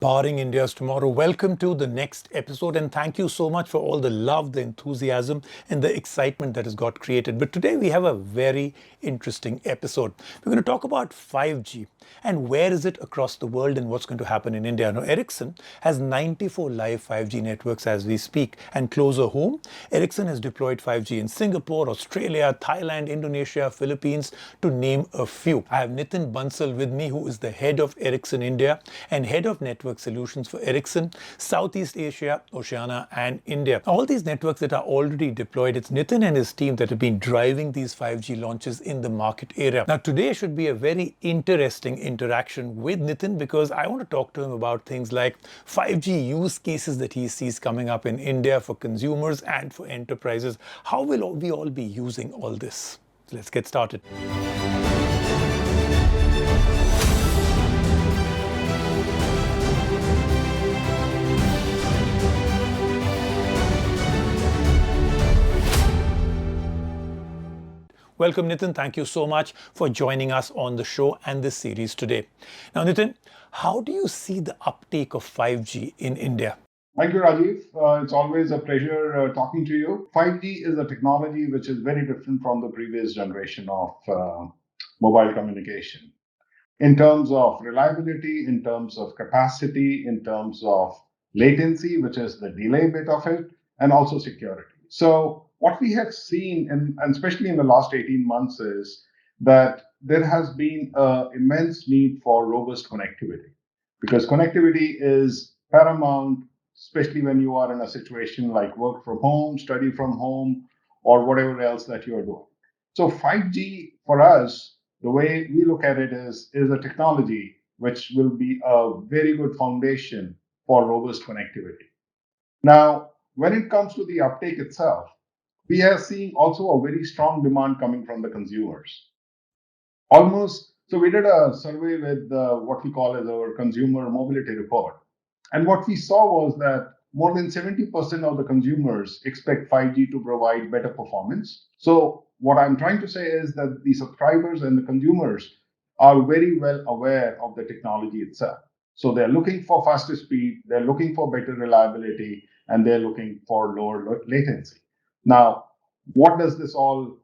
Powering India's tomorrow. Welcome to the next episode, and thank you so much for all the love, the enthusiasm, and the excitement that has got created. But today we have a very interesting episode. We're going to talk about 5G and where is it across the world and what's going to happen in India. Now, Ericsson has 94 live 5G networks as we speak, and closer home, Ericsson has deployed 5G in Singapore, Australia, Thailand, Indonesia, Philippines, to name a few. I have Nitin Bansal with me, who is the head of Ericsson India and head of network solutions for Ericsson, Southeast Asia, Oceania, and India. All these networks that are already deployed, it's Nitin and his team that have been driving these 5G launches in the market area. Now, today should be a very interesting interaction with Nitin because I want to talk to him about things like 5G use cases that he sees coming up in India for consumers and for enterprises. How will we all be using all this? Let's get started. Welcome, Nitin. Thank you so much for joining us on the show and this series today. Now, Nitin, how do you see the uptake of 5G in India? Thank you, Rajiv. It's always a pleasure talking to you. 5G is a technology which is very different from the previous generation of mobile communication in terms of reliability, in terms of capacity, in terms of latency, which is the delay bit of it, and also security. So, what we have seen, and especially in the last 18 months, is that there has been an immense need for robust connectivity because connectivity is paramount, especially when you are in a situation like work from home, study from home, or whatever else that you are doing. So 5G for us, the way we look at it is a technology which will be a very good foundation for robust connectivity. Now, when it comes to the uptake itself, we are seeing also a very strong demand coming from the consumers. Almost, so we did a survey with what we call as our consumer mobility report. And what we saw was that more than 70% of the consumers expect 5G to provide better performance. So, what I'm trying to say is that the subscribers and the consumers are very well aware of the technology itself. So, they're looking for faster speed, they're looking for better reliability, and they're looking for lower latency. Now, what does this all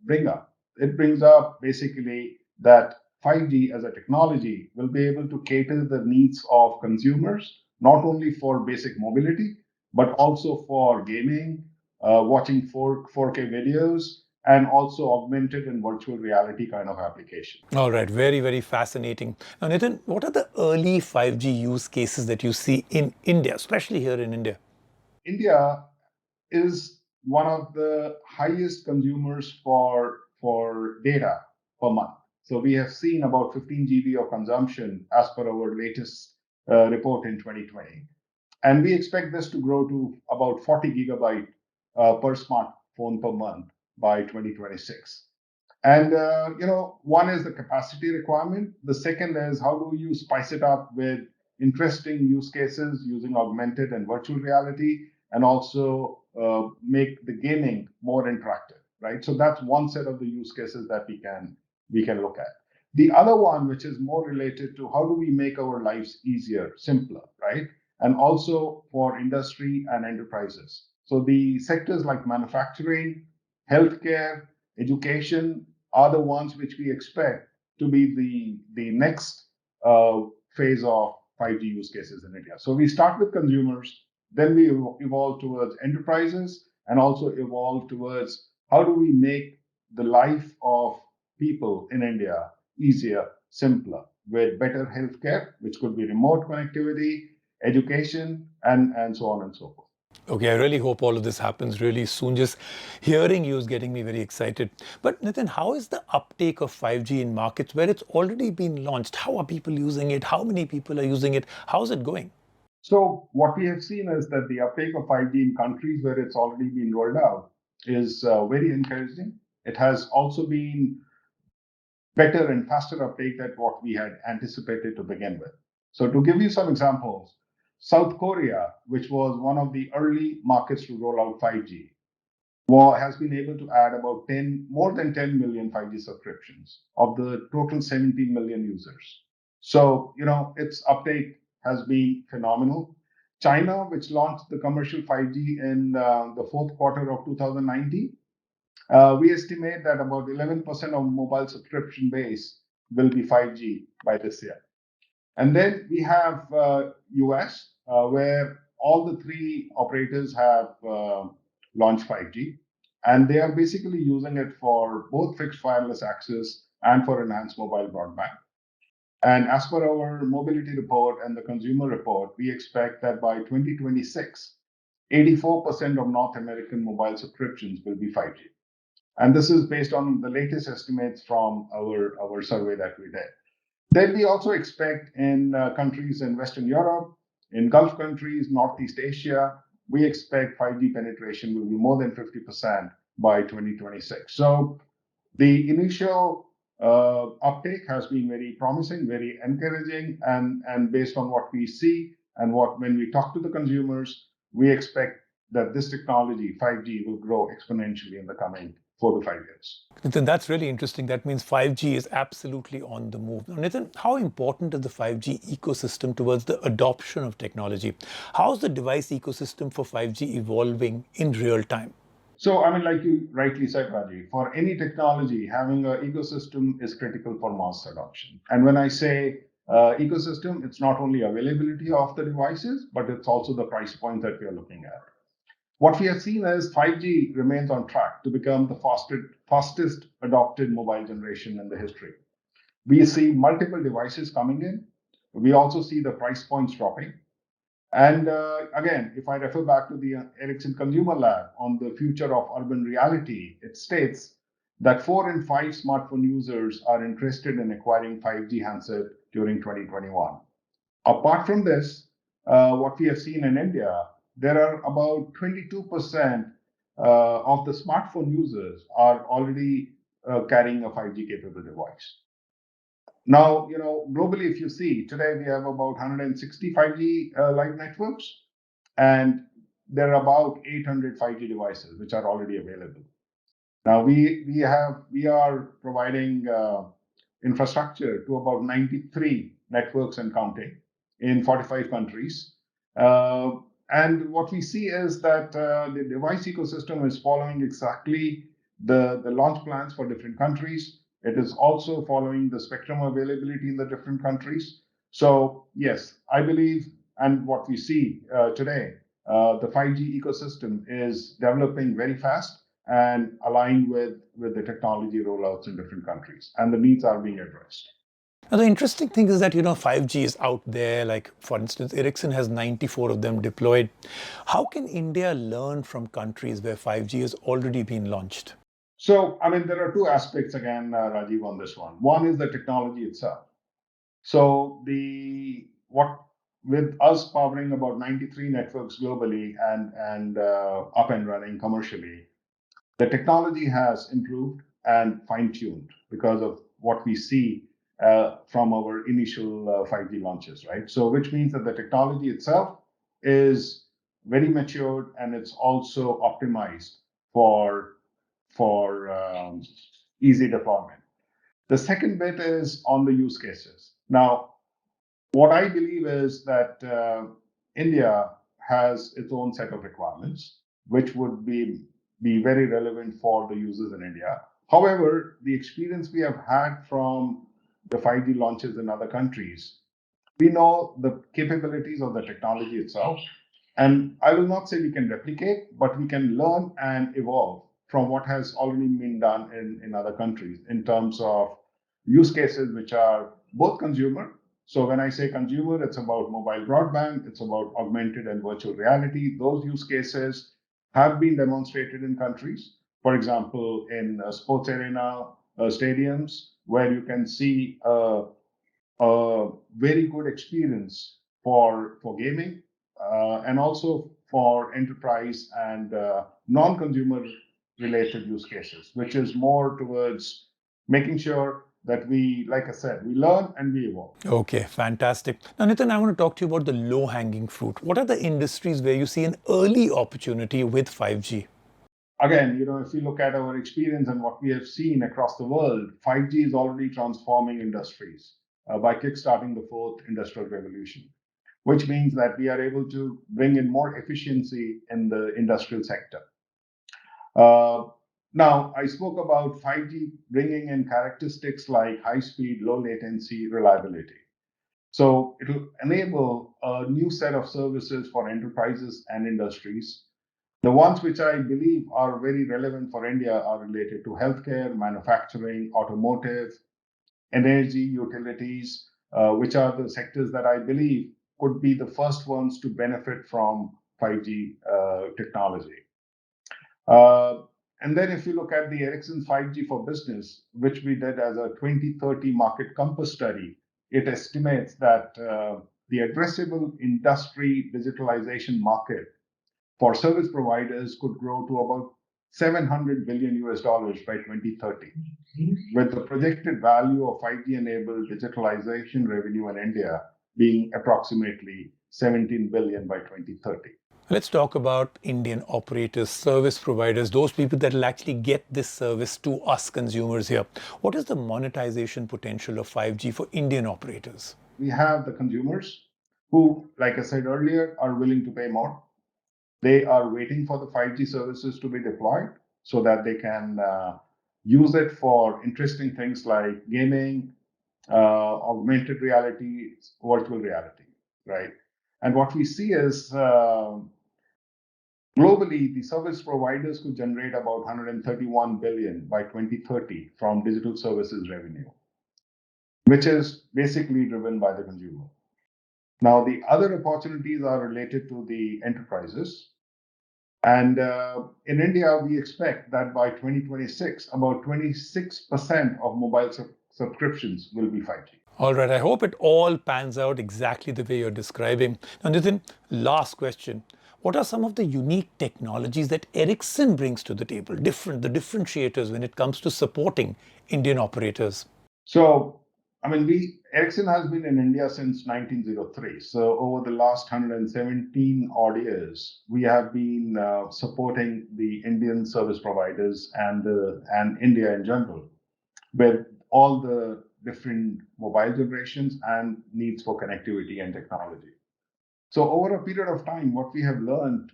bring up? It brings up basically that 5G as a technology will be able to cater the needs of consumers, not only for basic mobility, but also for gaming, watching 4K videos, and also augmented and virtual reality kind of application. All right, very, very fascinating. Now, Nitin, what are the early 5G use cases that you see in India, especially here in India? India is one of the highest consumers for data per month. So we have seen about 15 GB of consumption as per our latest report in 2020. And we expect this to grow to about 40 gigabyte per smartphone per month by 2026. And one is the capacity requirement. The second is how do you spice it up with interesting use cases using augmented and virtual reality, and also make the gaming more interactive, right? So that's one set of the use cases that we can look at. The other one, which is more related to how do we make our lives easier, simpler, right? And also for industry and enterprises. So the sectors like manufacturing, healthcare, education are the ones which we expect to be the next phase of 5G use cases in India. So we start with consumers, then we evolve towards enterprises, and also evolve towards how do we make the life of people in India easier, simpler, with better healthcare, which could be remote connectivity, education, and so on and so forth. Okay, I really hope all of this happens really soon. Just hearing you is getting me very excited. But Nitin, how is the uptake of 5G in markets where it's already been launched? How are people using it? How many people are using it? How's it going? So what we have seen is that the uptake of 5G in countries where it's already been rolled out is very encouraging. It has also been better and faster uptake than what we had anticipated to begin with. So to give you some examples, South Korea, which was one of the early markets to roll out 5G, has been able to add about more than 10 million 5G subscriptions of the total 17 million users. So, its uptake has been phenomenal. China, which launched the commercial 5G in the fourth quarter of 2019, we estimate that about 11% of mobile subscription base will be 5G by this year. And then we have US, where all the three operators have launched 5G, and they are basically using it for both fixed wireless access and for enhanced mobile broadband. And as per our mobility report and the consumer report, we expect that by 2026, 84% of North American mobile subscriptions will be 5G. And this is based on the latest estimates from our survey that we did. Then we also expect in countries in Western Europe, in Gulf countries, Northeast Asia, we expect 5G penetration will be more than 50% by 2026. So the initial uptake has been very promising, very encouraging, and based on what we see and when we talk to the consumers, we expect that this technology, 5G, will grow exponentially in the coming 4 to 5 years. Nitin, that's really interesting. That means 5G is absolutely on the move. Now, Nitin, how important is the 5G ecosystem towards the adoption of technology? How's the device ecosystem for 5G evolving in real time? So, I mean, like you rightly said, Rajiv, for any technology, having an ecosystem is critical for mass adoption. And when I say ecosystem, it's not only availability of the devices, but it's also the price point that we are looking at. What we have seen is 5G remains on track to become the fastest adopted mobile generation in the history. We see multiple devices coming in. We also see the price points dropping. And again, if I refer back to the Ericsson Consumer Lab on the future of urban reality, it states that 4 in 5 smartphone users are interested in acquiring 5G handset during 2021. Apart from this, what we have seen in India, there are about 22% of the smartphone users are already carrying a 5G capable device. Now, globally, if you see, today we have about 160 5G live networks, and there are about 800 5G devices which are already available. Now, we are providing infrastructure to about 93 networks and counting in 45 countries. And what we see is that the device ecosystem is following exactly the launch plans for different countries. It is also following the spectrum availability in the different countries. So yes, I believe, and what we see today, the 5G ecosystem is developing very fast and aligned with the technology rollouts in different countries, and the needs are being addressed. Now, the interesting thing is that, 5G is out there. Like, for instance, Ericsson has 94 of them deployed. How can India learn from countries where 5G has already been launched? So, I mean, there are two aspects again, Rajiv, on this one. One is the technology itself. So, with us powering about 93 networks globally and up and running commercially, the technology has improved and fine-tuned because of what we see from our initial 5G launches, right? So, which means that the technology itself is very matured and it's also optimized for easy deployment. The second bit is on the use cases. Now, what I believe is that India has its own set of requirements, which would be very relevant for the users in India. However, the experience we have had from the 5G launches in other countries, we know the capabilities of the technology itself. And I will not say we can replicate, but we can learn and evolve from what has already been done in other countries in terms of use cases which are both consumer. So when I say consumer, it's about mobile broadband, it's about augmented and virtual reality. Those use cases have been demonstrated in countries. For example, in sports arena stadiums, where you can see a very good experience for gaming and also for enterprise and non-consumer related use cases, which is more towards making sure that we, like I said, we learn and we evolve. Okay, fantastic. Now, Nitin, I want to talk to you about the low-hanging fruit. What are the industries where you see an early opportunity with 5G? Again, if you look at our experience and what we have seen across the world, 5G is already transforming industries by kickstarting the fourth industrial revolution. which means that we are able to bring in more efficiency in the industrial sector. Uh, Now, I spoke about 5G bringing in characteristics like high speed, low latency, reliability. So it will enable a new set of services for enterprises and industries. The ones which I believe are very relevant for India are related to healthcare, manufacturing, automotive, energy, utilities, which are the sectors that I believe could be the first ones to benefit from 5G technology. Uh, and then if you look at the Ericsson 5G for business, which we did as a 2030 market compass study, it estimates that the addressable industry digitalization market for service providers could grow to about 700 billion US dollars by 2030, with the projected value of 5G enabled digitalization revenue in India being approximately 17 billion by 2030. Let's talk about Indian operators, service providers, those people that will actually get this service to us consumers here. What is the monetization potential of 5G for Indian operators? We have the consumers who, like I said earlier, are willing to pay more. They are waiting for the 5G services to be deployed so that they can use it for interesting things like gaming, augmented reality, virtual reality, right? And what we see is globally, the service providers could generate about 131 billion by 2030 from digital services revenue, which is basically driven by the consumer. Now, the other opportunities are related to the enterprises. And in India, we expect that by 2026, about 26% of mobile subscriptions will be 5G. All right, I hope it all pans out exactly the way you're describing. Now, Nitin, last question. What are some of the unique technologies that Ericsson brings to the table, the differentiators when it comes to supporting Indian operators? So, I mean, Ericsson has been in India since 1903. So, over the last 117 odd years, we have been supporting the Indian service providers and India in general with all the different mobile generations and needs for connectivity and technology. So, over a period of time, what we have learned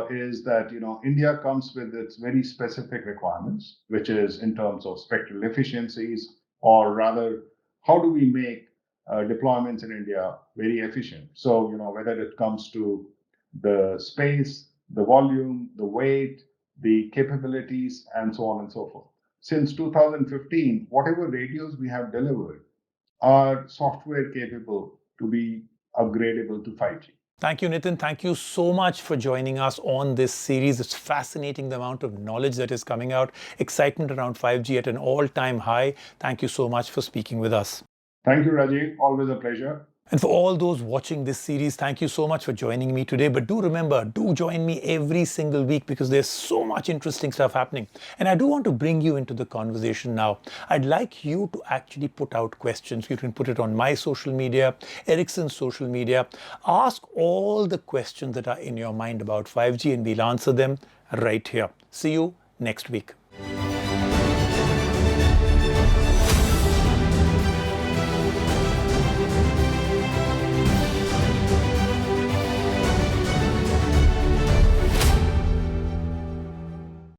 is that India comes with its very specific requirements, which is in terms of spectral efficiencies, or rather, how do we make deployments in India very efficient? So whether it comes to the space, the volume, the weight, the capabilities, and so on and so forth. Since 2015, whatever radios we have delivered are software capable to be upgradable to 5G. Thank you, Nitin. Thank you so much for joining us on this series. It's fascinating the amount of knowledge that is coming out, excitement around 5G at an all-time high. Thank you so much for speaking with us. Thank you, Rajiv. Always a pleasure. And for all those watching this series, thank you so much for joining me today. But do remember, do join me every single week because there's so much interesting stuff happening. And I do want to bring you into the conversation now. I'd like you to actually put out questions. You can put it on my social media, Ericsson's social media. Ask all the questions that are in your mind about 5G and we'll answer them right here. See you next week.